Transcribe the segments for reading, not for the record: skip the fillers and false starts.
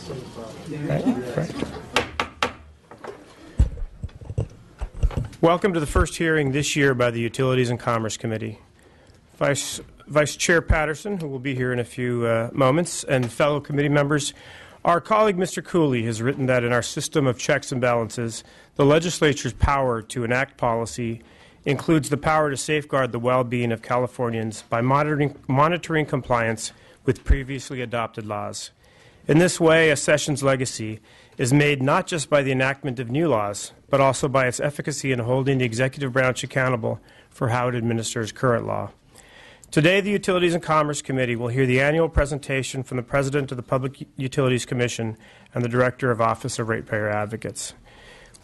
Right. Welcome to the first hearing this year by the Utilities and Commerce Committee. Vice Chair Patterson, who will be here in a few moments, and fellow committee members, our colleague Mr. Cooley has written that in our system of checks and balances, the legislature's power to enact policy includes the power to safeguard the well-being of Californians by monitoring compliance with previously adopted laws. In this way, a session's legacy is made not just by the enactment of new laws, but also by its efficacy in holding the executive branch accountable for how it administers current law. Today, the Utilities and Commerce Committee will hear the annual presentation from the President of the Public Utilities Commission and the Director of Office of Ratepayer Advocates.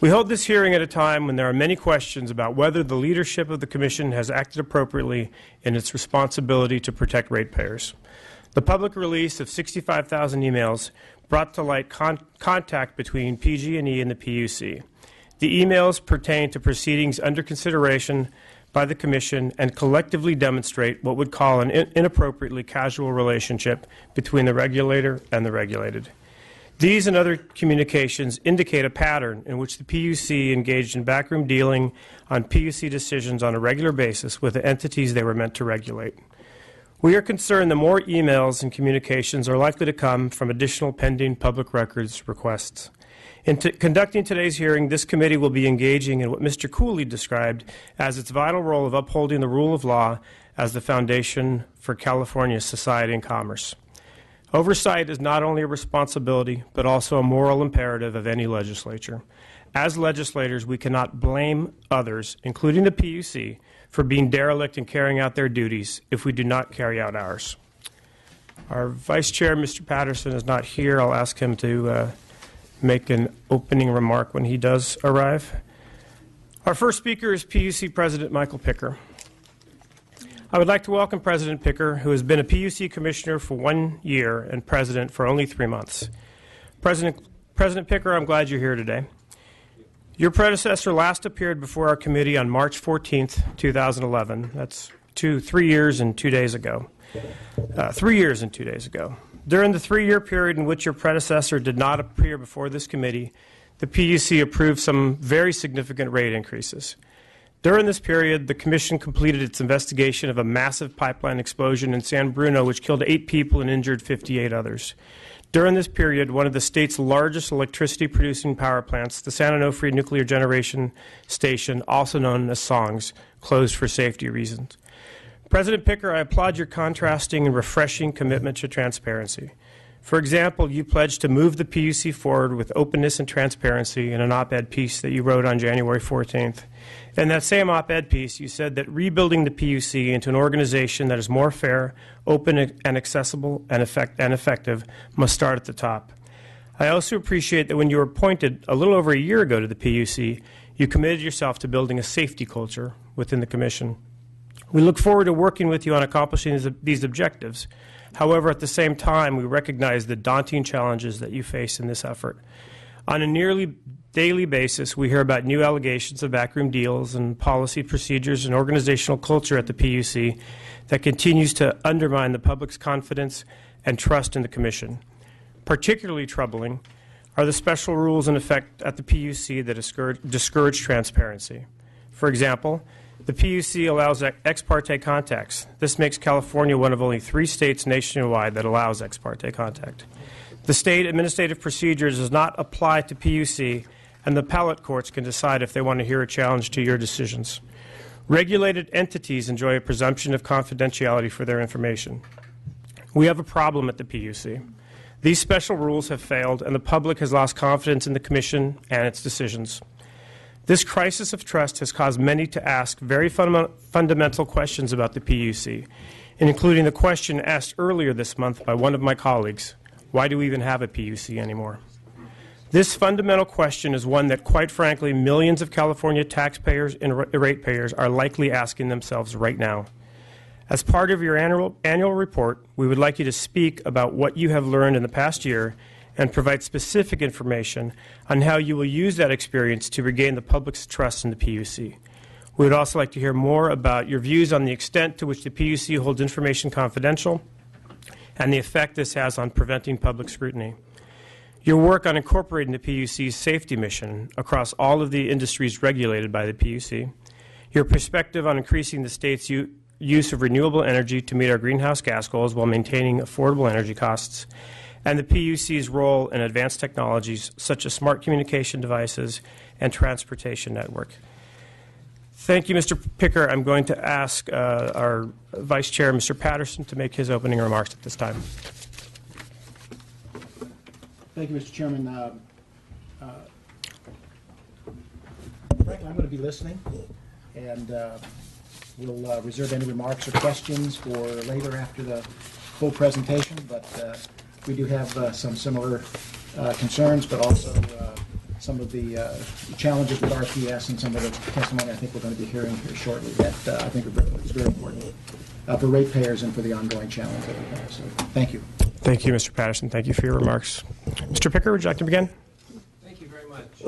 We hold this hearing at a time when there are many questions about whether the leadership of the Commission has acted appropriately in its responsibility to protect ratepayers. The public release of 65,000 emails brought to light contact between PG&E and the PUC. The emails pertain to proceedings under consideration by the Commission and collectively demonstrate what would call an inappropriately casual relationship between the regulator and the regulated. These and other communications indicate a pattern in which the PUC engaged in backroom dealing on PUC decisions on a regular basis with the entities they were meant to regulate. We are concerned that more emails and communications are likely to come from additional pending public records requests. In conducting today's hearing, this committee will be engaging in what Mr. Cooley described as its vital role of upholding the rule of law as the foundation for California's society and commerce. Oversight is not only a responsibility, but also a moral imperative of any legislature. As legislators, we cannot blame others, including the PUC, for being derelict in carrying out their duties if we do not carry out ours. Our Vice Chair, Mr. Patterson, is not here. I'll ask him to make an opening remark when he does arrive. Our first speaker is PUC President Michael Picker. I would like to welcome President Picker, who has been a PUC Commissioner for 1 year and President for only 3 months. President Picker, I'm glad you're here today. Your predecessor last appeared before our committee on March 14th, 2011. That's 3 years and 2 days ago. 3 years and 2 days ago. During the 3-year period in which your predecessor did not appear before this committee, the PUC approved some very significant rate increases. During this period, the Commission completed its investigation of a massive pipeline explosion in San Bruno, which killed 8 people and injured 58 others. During this period, one of the state's largest electricity-producing power plants, the San Onofre Nuclear Generation Station, also known as SONGS, closed for safety reasons. President Picker, I applaud your contrasting and refreshing commitment to transparency. For example, you pledged to move the PUC forward with openness and transparency in an op-ed piece that you wrote on January 14th. In that same op-ed piece, you said that rebuilding the PUC into an organization that is more fair, open, and accessible and effective must start at the top. I also appreciate that when you were appointed a little over a year ago to the PUC, you committed yourself to building a safety culture within the Commission. We look forward to working with you on accomplishing these objectives. However, at the same time, we recognize the daunting challenges that you face in this effort. On a nearly daily basis, we hear about new allegations of backroom deals and policy procedures and organizational culture at the PUC that continues to undermine the public's confidence and trust in the Commission. Particularly troubling are the special rules in effect at the PUC that discourage transparency. For example, the PUC allows ex parte contacts. This makes California one of only 3 states nationwide that allows ex parte contact. The state administrative procedures does not apply to PUC, and the appellate courts can decide if they want to hear a challenge to your decisions. Regulated entities enjoy a presumption of confidentiality for their information. We have a problem at the PUC. These special rules have failed, and the public has lost confidence in the Commission and its decisions. This crisis of trust has caused many to ask very fundamental questions about the PUC, including the question asked earlier this month by one of my colleagues: why do we even have a PUC anymore? This fundamental question is one that, quite frankly, millions of California taxpayers and ratepayers are likely asking themselves right now. As part of your annual report, we would like you to speak about what you have learned in the past year and provide specific information on how you will use that experience to regain the public's trust in the PUC. We would also like to hear more about your views on the extent to which the PUC holds information confidential and the effect this has on preventing public scrutiny. Your work on incorporating the PUC's safety mission across all of the industries regulated by the PUC, your perspective on increasing the state's use of renewable energy to meet our greenhouse gas goals while maintaining affordable energy costs, and the PUC's role in advanced technologies such as smart communication devices and transportation network. Thank you, Mr. Picker. I'm going to ask our Vice Chair, Mr. Patterson, to make his opening remarks at this time. Thank you, Mr. Chairman. Frankly, I'm going to be listening, and we'll reserve any remarks or questions for later after the full presentation, but we do have some similar concerns, but also some of the challenges with RPS and some of the testimony I think we're going to be hearing here shortly that I think is very important for ratepayers and for the ongoing challenge that we have. So thank you. Thank you, Mr. Patterson. Thank you for your remarks. Mr. Picker, would you like to begin? Thank you very much. Is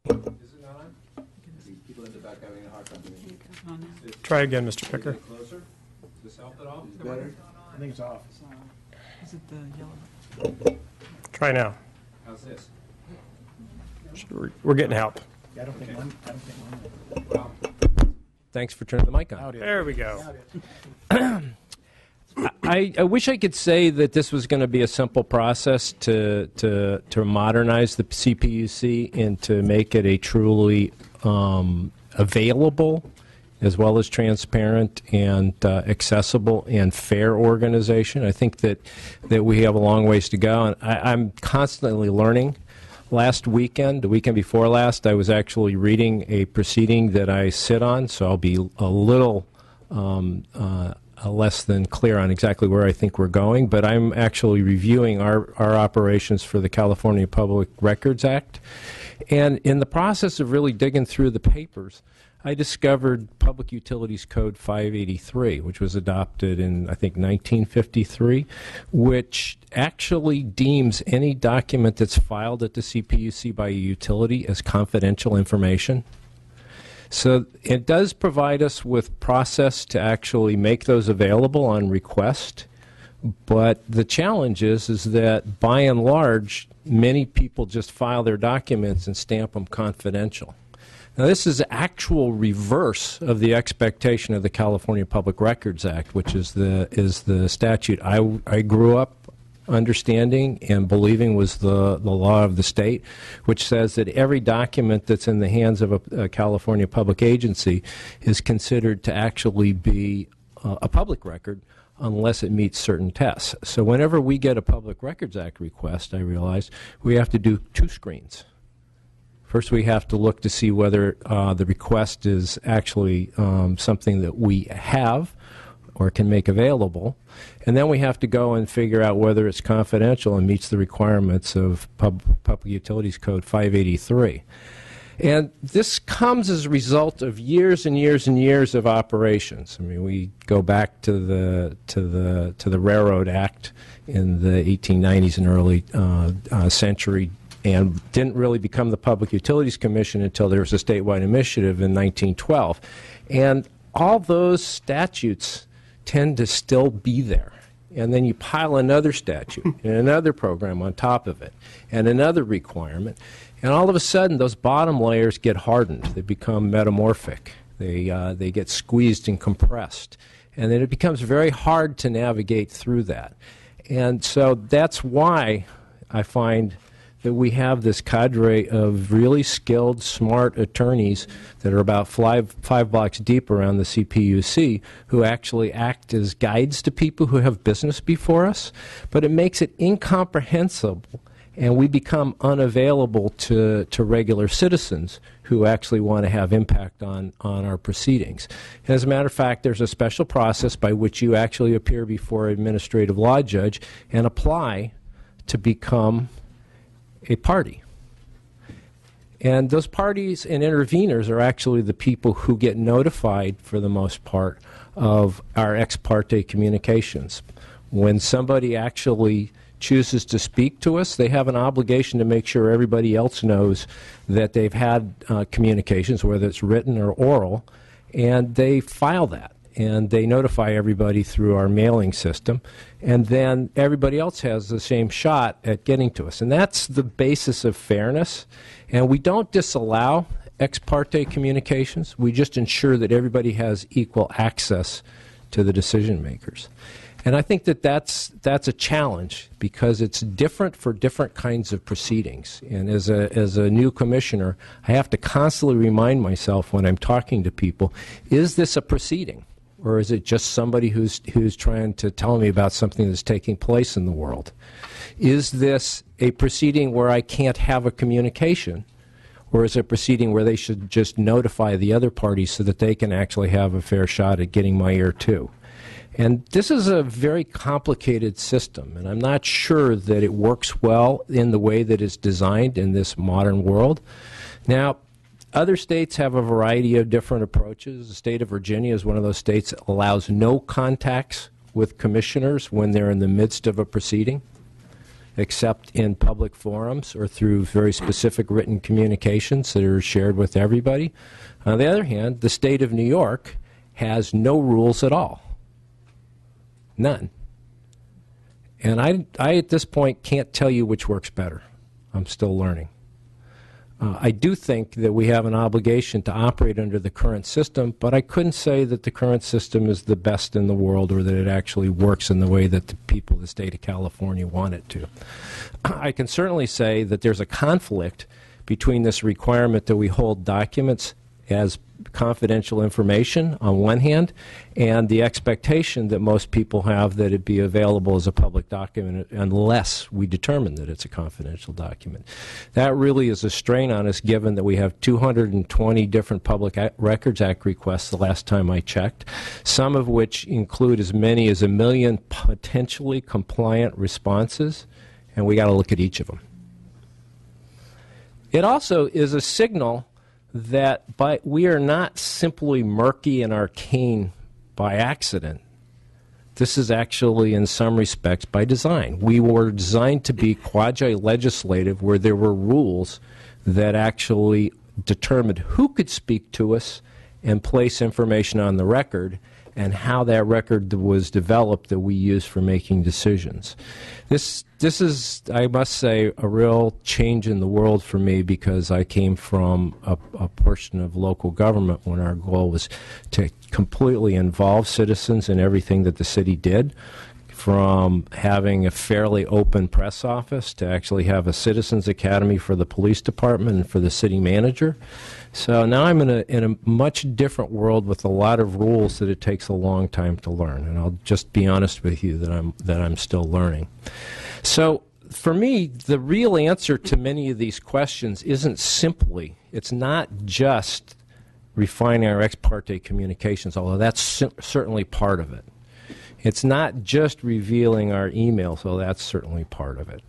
it not on? People in the back having a hard time hearing. Try again, Mr. Picker. Closer? Does this help at all? Better? I think it's off. Is it the yellow? Try now. How's this? We're getting help. Yeah, I don't think mine. Well, thanks for turning the mic on. There we go. I wish I could say that this was going to be a simple process to modernize the CPUC and to make it a truly available as well as transparent and accessible and fair organization. I think that we have a long ways to go, and I'm constantly learning. Last weekend, the weekend before last, I was actually reading a proceeding that I sit on, so I'll be a little less than clear on exactly where I think we're going, but I'm actually reviewing our operations for the California Public Records Act. And in the process of really digging through the papers, I discovered Public Utilities Code 583, which was adopted in, I think, 1953, which actually deems any document that's filed at the CPUC by a utility as confidential information. So it does provide us with process to actually make those available on request, but the challenge is that by and large, many people just file their documents and stamp them confidential. Now, this is the actual reverse of the expectation of the California Public Records Act, which is the statute I grew up understanding and believing was the law of the state, which says that every document that's in the hands of a California public agency is considered to actually be a public record unless it meets certain tests. So whenever we get a Public Records Act request, I realize we have to do two screens. First, we have to look to see whether the request is actually something that we have or can make available. And then we have to go and figure out whether it's confidential and meets the requirements of Public Utilities Code 583. And this comes as a result of years and years and years of operations. I mean, we go back to the Railroad Act in the 1890s and early century, and didn't really become the Public Utilities Commission until there was a statewide initiative in 1912. And all those statutes tend to still be there. And then you pile another statute and another program on top of it and another requirement. And all of a sudden, those bottom layers get hardened. They become metamorphic. They get squeezed and compressed. And then it becomes very hard to navigate through that. And so that's why I find that we have this cadre of really skilled, smart attorneys that are about five blocks deep around the CPUC who actually act as guides to people who have business before us. But it makes it incomprehensible, and we become unavailable to regular citizens who actually want to have impact on our proceedings. And as a matter of fact, there's a special process by which you actually appear before an administrative law judge and apply to become a party. And those parties and interveners are actually the people who get notified, for the most part, of our ex parte communications. When somebody actually chooses to speak to us, they have an obligation to make sure everybody else knows that they've had communications, whether it's written or oral, and they file that. And they notify everybody through our mailing system, and then everybody else has the same shot at getting to us. And that's the basis of fairness. And we don't disallow ex parte communications. We just ensure that everybody has equal access to the decision makers. And I think that that's a challenge because it's different for different kinds of proceedings. And as a new commissioner, I have to constantly remind myself when I'm talking to people, is this a proceeding? Or is it just somebody who's trying to tell me about something that's taking place in the world? Is this a proceeding where I can't have a communication? Or is it a proceeding where they should just notify the other party so that they can actually have a fair shot at getting my ear too? And this is a very complicated system, and I'm not sure that it works well in the way that it's designed in this modern world. Now, other states have a variety of different approaches. The state of Virginia is one of those states that allows no contacts with commissioners when they're in the midst of a proceeding, except in public forums or through very specific written communications that are shared with everybody. On the other hand, the state of New York has no rules at all. None. And I at this point can't tell you which works better. I'm still learning. I do think that we have an obligation to operate under the current system, but I couldn't say that the current system is the best in the world or that it actually works in the way that the people of the state of California want it to. I can certainly say that there's a conflict between this requirement that we hold documents as confidential information on one hand and the expectation that most people have that it be available as a public document unless we determine that it's a confidential document. That really is a strain on us given that we have 220 different Public Records Act requests the last time I checked, some of which include as many as 1 million potentially compliant responses, and we got to look at each of them. It also is a signal that we are not simply murky and arcane by accident. This is actually, in some respects, by design. We were designed to be quasi-legislative where there were rules that actually determined who could speak to us and place information on the record and how that record was developed that we use for making decisions. This is, I must say, a real change in the world for me because I came from a portion of local government when our goal was to completely involve citizens in everything that the city did, from having a fairly open press office to actually have a citizens academy for the police department and for the city manager. So now I'm in a much different world with a lot of rules that it takes a long time to learn, and I'll just be honest with you that I'm still learning. So for me, the real answer to many of these questions isn't simply, it's not just refining our ex parte communications, although that's certainly part of it. It's not just revealing our emails, although that's certainly part of it.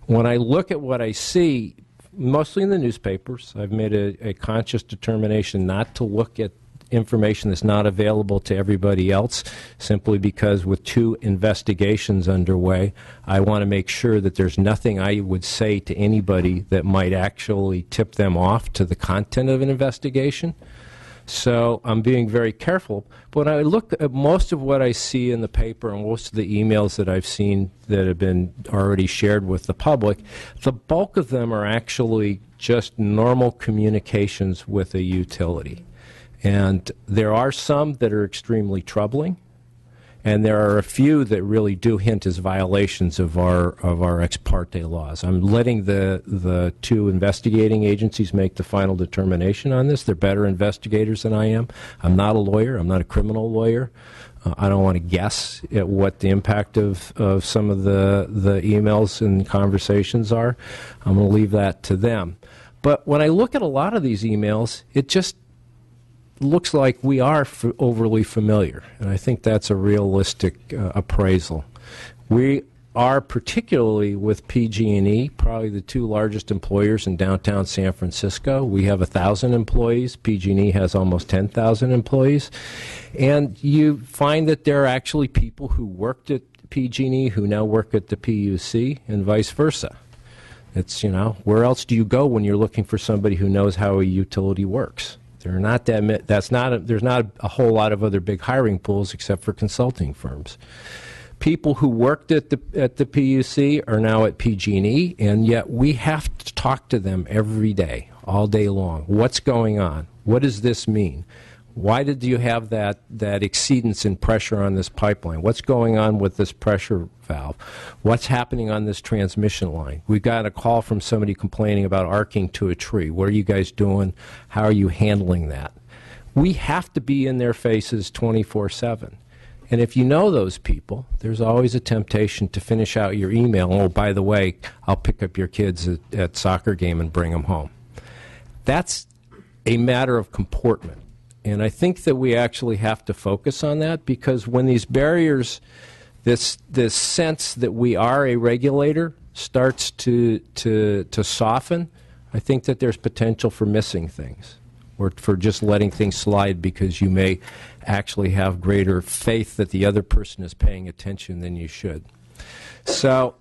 When I look at what I see, mostly in the newspapers, I've made a conscious determination not to look at information that's not available to everybody else, simply because with 2 investigations underway, I want to make sure that there's nothing I would say to anybody that might actually tip them off to the content of an investigation. So I'm being very careful. But when I look at most of what I see in the paper and most of the emails that I've seen that have been already shared with the public, the bulk of them are actually just normal communications with a utility. And there are some that are extremely troubling, and there are a few that really do hint as violations of our ex parte laws. I'm letting the 2 investigating agencies make the final determination on this. They're better investigators than I am. I'm not a lawyer. I'm not a criminal lawyer. I don't want to guess at what the impact of some of the emails and conversations are. I'm going to leave that to them. But when I look at a lot of these emails, it just looks like we are overly familiar, and I think that's a realistic appraisal. We are, particularly with PG&E, probably the 2 largest employers in downtown San Francisco. We have 1,000 employees. PG&E has almost 10,000 employees. And you find that there are actually people who worked at PG&E who now work at the PUC, and vice versa. It's, where else do you go when you're looking for somebody who knows how a utility works? There's not a whole lot of other big hiring pools except for consulting firms. People who worked at the PUC are now at PG&E, and yet we have to talk to them every day, all day long. What's going on? What does this mean? Why did you have that exceedance in pressure on this pipeline? What's going on with this pressure valve? What's happening on this transmission line? We got a call from somebody complaining about arcing to a tree. What are you guys doing? How are you handling that? We have to be in their faces 24/7. And if you know those people, there's always a temptation to finish out your email. Oh, by the way, I'll pick up your kids at soccer game and bring them home. That's a matter of comportment. And I think that we actually have to focus on that, because when these barriers, this sense that we are a regulator starts to soften, I think that there's potential for missing things, or for just letting things slide because you may actually have greater faith that the other person is paying attention than you should. So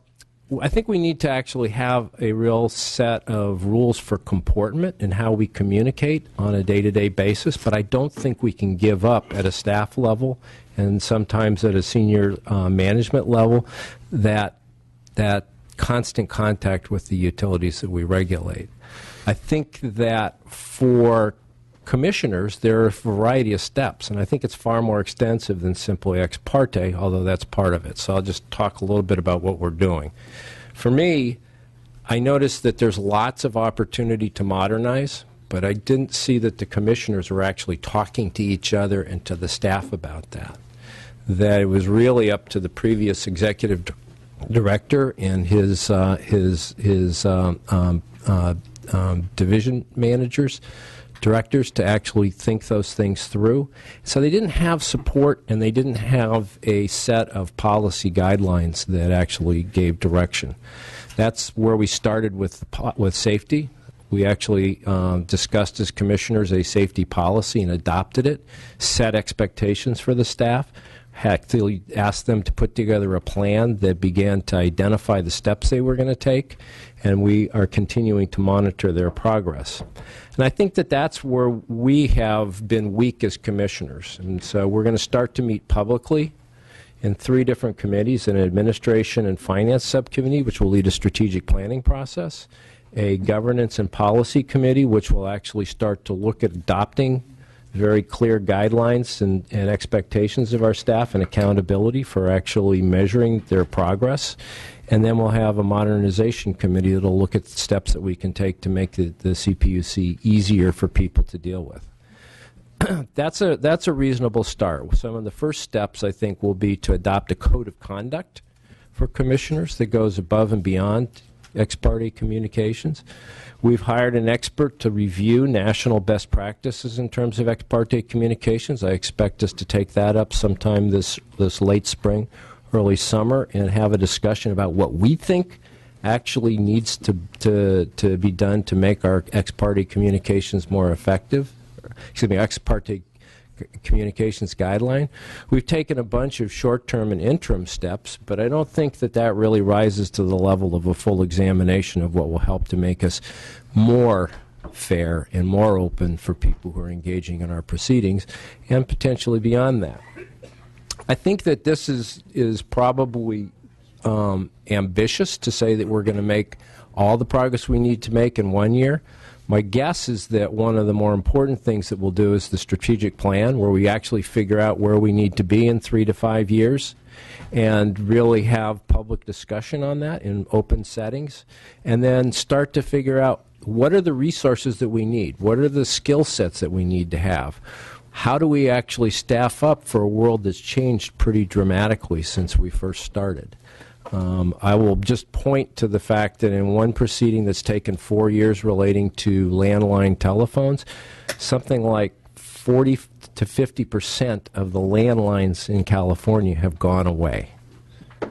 I think we need to actually have a real set of rules for comportment and how we communicate on a day-to-day basis, but I don't think we can give up at a staff level and sometimes at a senior management level that constant contact with the utilities that we regulate. I think that for commissioners, there are a variety of steps, and I think it's far more extensive than simply ex parte, although that's part of it. So I'll just talk a little bit about what we're doing. For me, I noticed that there's lots of opportunity to modernize, but I didn't see that the commissioners were actually talking to each other and to the staff about that. That it was really up to the previous executive director and his division managers, directors, to actually think those things through. So they didn't have support, and they didn't have a set of policy guidelines that actually gave direction. That's where we started with safety. We actually discussed as commissioners a safety policy and adopted it, set expectations for the staff, actually asked them to put together a plan that began to identify the steps they were going to take, and we are continuing to monitor their progress. And I think that that's where we have been weak as commissioners. And so we're going to start to meet publicly in 3 different committees: an administration and finance subcommittee, which will lead a strategic planning process, a governance and policy committee, which will actually start to look at adopting very clear guidelines and expectations of our staff and accountability for actually measuring their progress. And then we'll have a modernization committee that will look at the steps that we can take to make the CPUC easier for people to deal with. That's a reasonable start. Some of the first steps, I think, will be to adopt a code of conduct for commissioners that goes above and beyond ex parte communications. We've hired an expert to review national best practices in terms of ex parte communications. I expect us to take that up sometime this late spring, early summer, and have a discussion about what we think actually needs to be done to make our ex parte communications more effective. Excuse me, ex parte communications guideline. We've taken a bunch of short-term and interim steps, but I don't think that that really rises to the level of a full examination of what will help to make us more fair and more open for people who are engaging in our proceedings, and potentially beyond that. I think that this is probably ambitious to say that we're going to make all the progress we need to make in 1 year. My guess is that one of the more important things that we'll do is the strategic plan, where we actually figure out where we need to be in 3 to 5 years and really have public discussion on that in open settings, and then start to figure out what are the resources that we need, what are the skill sets that we need to have. How do we actually staff up for a world that's changed pretty dramatically since we first started? I will just point to the fact that in one proceeding that's taken 4 years relating to landline telephones, something like 40 to 50% of the landlines in California have gone away.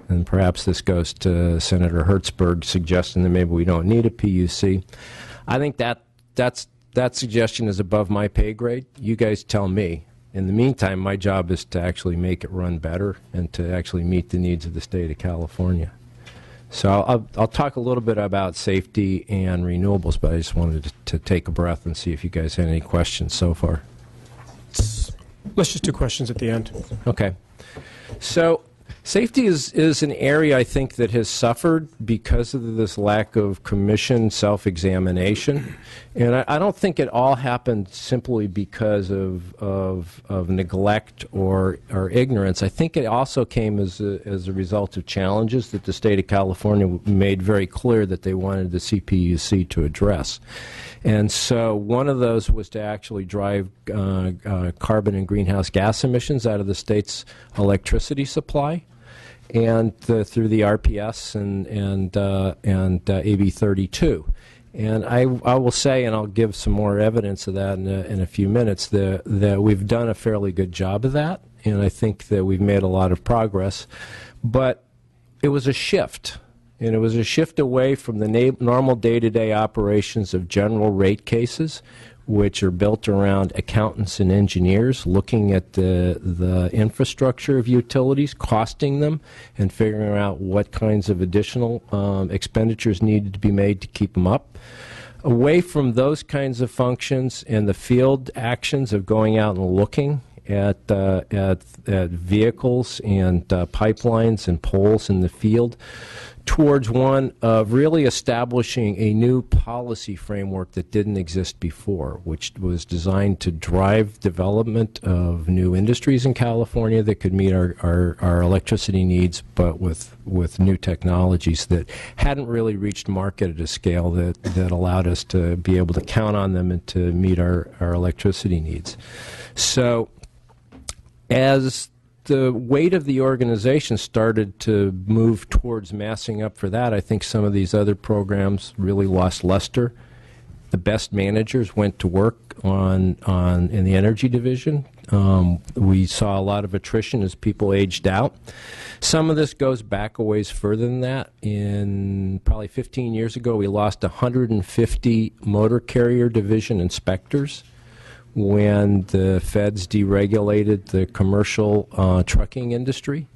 And perhaps this goes to Senator Hertzberg suggesting that maybe we don't need a PUC. I think that suggestion is above my pay grade. You guys tell me. In the meantime, my job is to actually make it run better and to actually meet the needs of the state of California. So I'll talk a little bit about safety and renewables, but I just wanted to take a breath and see if you guys had any questions so far. Let's just do questions at the end. Okay. So safety is an area, I think, that has suffered because of this lack of commission self-examination. And I don't think it all happened simply because of neglect or ignorance. I think it also came as a result of challenges that the state of California made very clear that they wanted the CPUC to address. And so one of those was to actually drive carbon and greenhouse gas emissions out of the state's electricity supply, and through the RPS and AB 32. And I will say, and I'll give some more evidence of that in a few minutes, that we've done a fairly good job of that, and I think that we've made a lot of progress. But it was a shift. And it was a shift away from the normal day-to-day operations of general rate cases, which are built around accountants and engineers looking at the infrastructure of utilities, costing them, and figuring out what kinds of additional expenditures needed to be made to keep them up. Away from those kinds of functions and the field actions of going out and looking at vehicles and pipelines and poles in the field, towards one of really establishing a new policy framework that didn't exist before, which was designed to drive development of new industries in California that could meet our electricity needs, but with new technologies that hadn't really reached market at a scale that allowed us to be able to count on them and to meet our electricity needs. So as the weight of the organization started to move towards massing up for that, I think some of these other programs really lost luster. The best managers went to work in the energy division. We saw a lot of attrition as people aged out. Some of this goes back a ways further than that. In probably 15 years ago, we lost 150 motor carrier division inspectors when the feds deregulated the commercial trucking industry.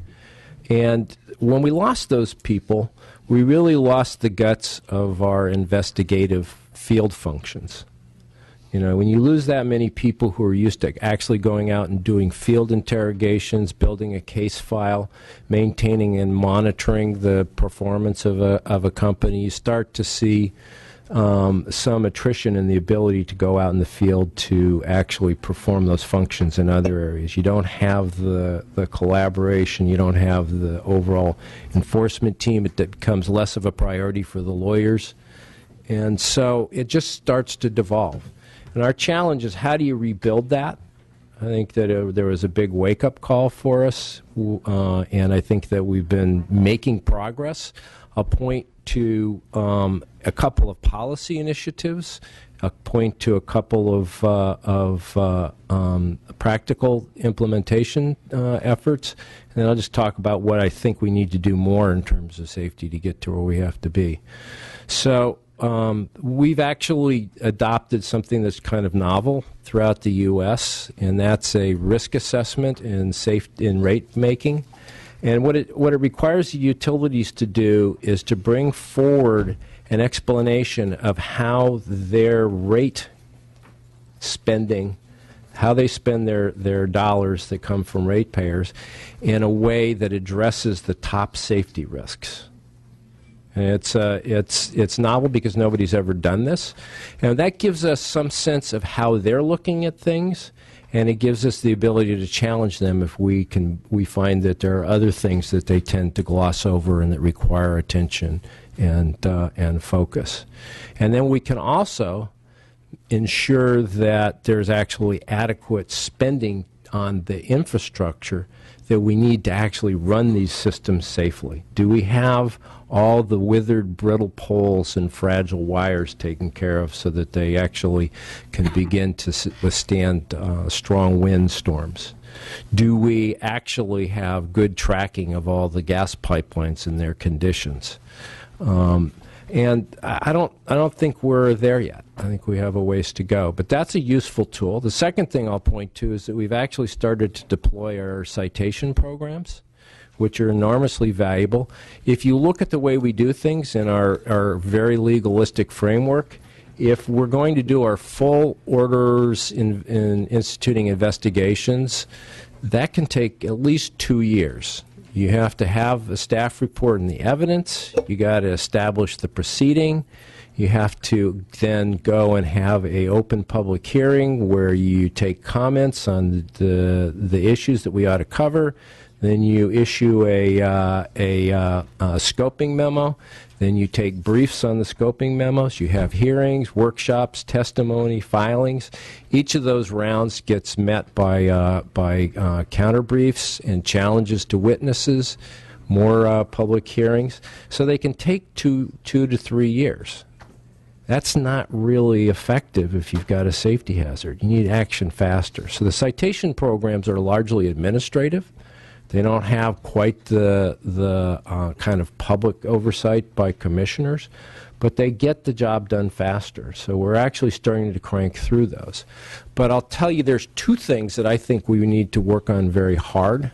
And when we lost those people, we really lost the guts of our investigative field functions. You know, when you lose that many people who are used to actually going out and doing field interrogations, building a case file, maintaining and monitoring the performance of a company, you start to see some attrition in the ability to go out in the field to actually perform those functions in other areas. You don't have the collaboration. You don't have the overall enforcement team. It becomes less of a priority for the lawyers. And so it just starts to devolve. And our challenge is, how do you rebuild that? I think that there was a big wake-up call for us, and I think that we've been making progress. I'll point to a couple of policy initiatives. I'll point to a couple of practical implementation efforts, and then I'll just talk about what I think we need to do more in terms of safety to get to where we have to be. So we've actually adopted something that's kind of novel throughout the U.S., and that's a risk assessment in rate making. And what it requires the utilities to do is to bring forward an explanation of how their rate spending, how they spend their dollars that come from ratepayers, in a way that addresses the top safety risks. And it's novel because nobody's ever done this, and that gives us some sense of how they're looking at things. And it gives us the ability to challenge them if we find that there are other things that they tend to gloss over and that require attention and focus. And then we can also ensure that there's actually adequate spending on the infrastructure that we need to actually run these systems safely. Do we have all the withered, brittle poles and fragile wires taken care of so that they actually can begin to withstand strong wind storms? Do we actually have good tracking of all the gas pipelines and their conditions? And I don't think we're there yet. I think we have a ways to go. But that's a useful tool. The second thing I'll point to is that we've actually started to deploy our citation programs, which are enormously valuable. If you look at the way we do things in our very legalistic framework, if we're going to do our full orders in instituting investigations, that can take at least 2 years. You have to have a staff report and the evidence. You got to establish the proceeding. You have to then go and have a open public hearing where you take comments on the issues that we ought to cover. Then you issue a scoping memo. Then you take briefs on the scoping memos. You have hearings, workshops, testimony, filings. Each of those rounds gets met by counter briefs and challenges to witnesses, more public hearings. So they can take two to 3 years. That's not really effective if you've got a safety hazard. You need action faster. So the citation programs are largely administrative. They don't have quite the kind of public oversight by commissioners, but they get the job done faster. So we're actually starting to crank through those. But I'll tell you, there's two things that I think we need to work on very hard.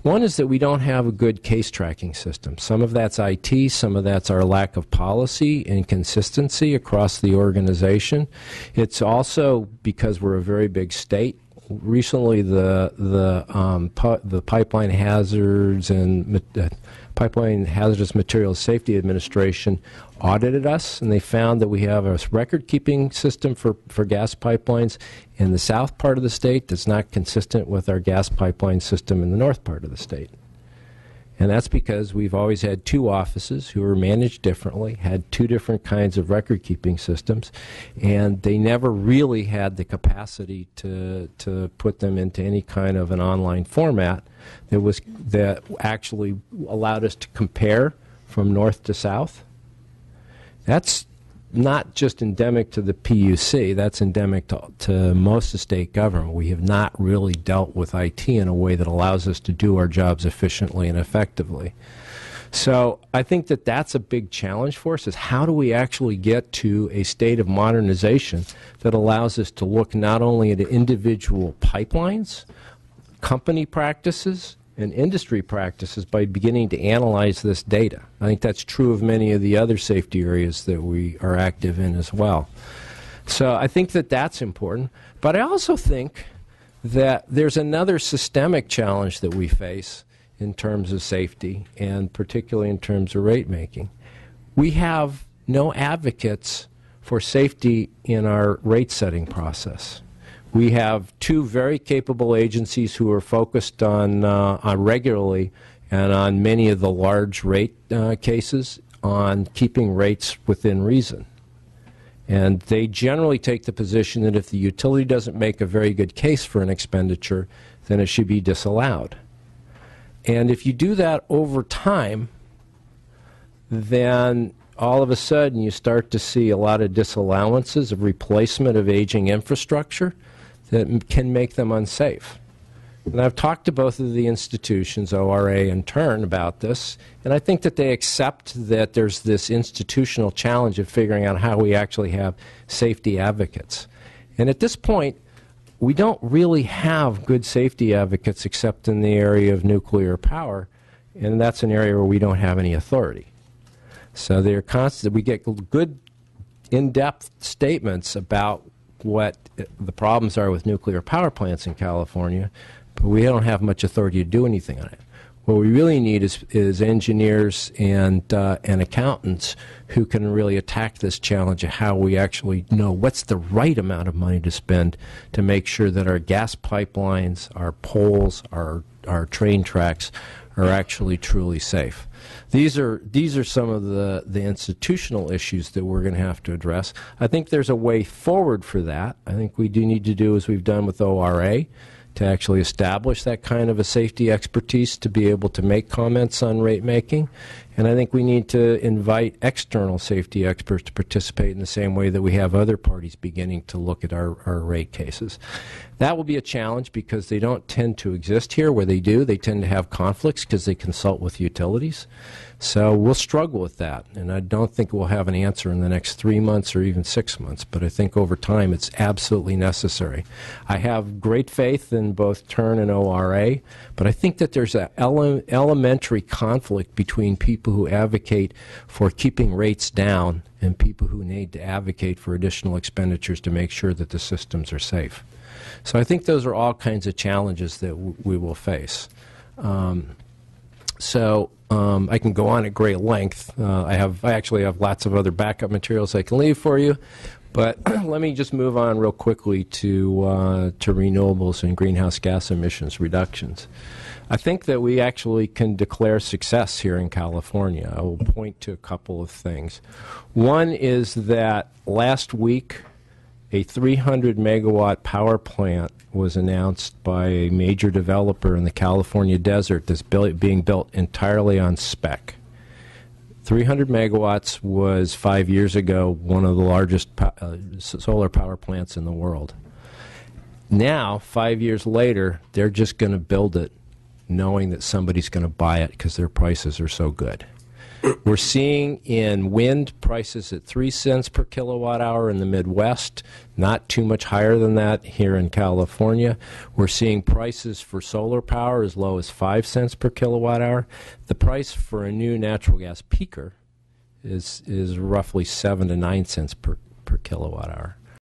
One is that we don't have a good case tracking system. Some of that's IT, some of that's our lack of policy and consistency across the organization. It's also because we're a very big state. Recently, the Pipeline Hazards and Pipeline Hazardous Materials Safety Administration audited us, and they found that we have a record-keeping system for gas pipelines in the south part of the state that's not consistent with our gas pipeline system in the north part of the state. And that's because we've always had two offices who were managed differently, had two different kinds of record-keeping systems, and they never really had the capacity to put them into any kind of an online format that actually allowed us to compare from north to south. That's not just endemic to the PUC, that's endemic to most of state government. We have not really dealt with IT in a way that allows us to do our jobs efficiently and effectively. So I think that that's a big challenge for us, is how do we actually get to a state of modernization that allows us to look not only at individual pipelines, company practices, and industry practices by beginning to analyze this data. I think that's true of many of the other safety areas that we are active in as well. So I think that that's important. But I also think that there's another systemic challenge that we face in terms of safety, and particularly in terms of rate making. We have no advocates for safety in our rate setting process. We have two very capable agencies who are focused on regularly and on many of the large rate cases on keeping rates within reason. And they generally take the position that if the utility doesn't make a very good case for an expenditure, then it should be disallowed. And if you do that over time, then all of a sudden you start to see a lot of disallowances of replacement of aging infrastructure that can make them unsafe. And I've talked to both of the institutions, ORA and TURN, about this, and I think that they accept that there's this institutional challenge of figuring out how we actually have safety advocates. And at this point, we don't really have good safety advocates except in the area of nuclear power, and that's an area where we don't have any authority. So they're constant. We get good in-depth statements about what the problems are with nuclear power plants in California, but we don't have much authority to do anything on it. What we really need is engineers and accountants who can really attack this challenge of how we actually know what's the right amount of money to spend to make sure that our gas pipelines, our poles, our train tracks are actually truly safe. These are some of the institutional issues that we're going to have to address. I think there's a way forward for that. I think we do need to do as we've done with ORA, to actually establish that kind of a safety expertise to be able to make comments on rate making. And I think we need to invite external safety experts to participate in the same way that we have other parties beginning to look at our rate cases. That will be a challenge because they don't tend to exist here. Where they do, they tend to have conflicts because they consult with utilities. So we'll struggle with that, and I don't think we'll have an answer in the next 3 months or even 6 months, but I think over time it's absolutely necessary. I have great faith in both TURN and ORA, but I think that there's an elementary conflict between people who advocate for keeping rates down and people who need to advocate for additional expenditures to make sure that the systems are safe. So I think those are all kinds of challenges that we will face. I can go on at great length. I actually have lots of other backup materials I can leave for you, but let me just move on real quickly to renewables and greenhouse gas emissions reductions. I think that we actually can declare success here in California. I will point to a couple of things. One is that last week a 300 megawatt power plant was announced by a major developer in the California desert that's being built entirely on spec. 300 megawatts was 5 years ago one of the largest solar power plants in the world. Now, 5 years later, they're just going to build it knowing that somebody's going to buy it because their prices are so good. We're seeing in wind prices at 3 cents per kilowatt hour in the Midwest, not too much higher than that here in California. We're seeing prices for solar power as low as 5 cents per kilowatt hour. The price for a new natural gas peaker is roughly 7 to 9 cents per kilowatt hour.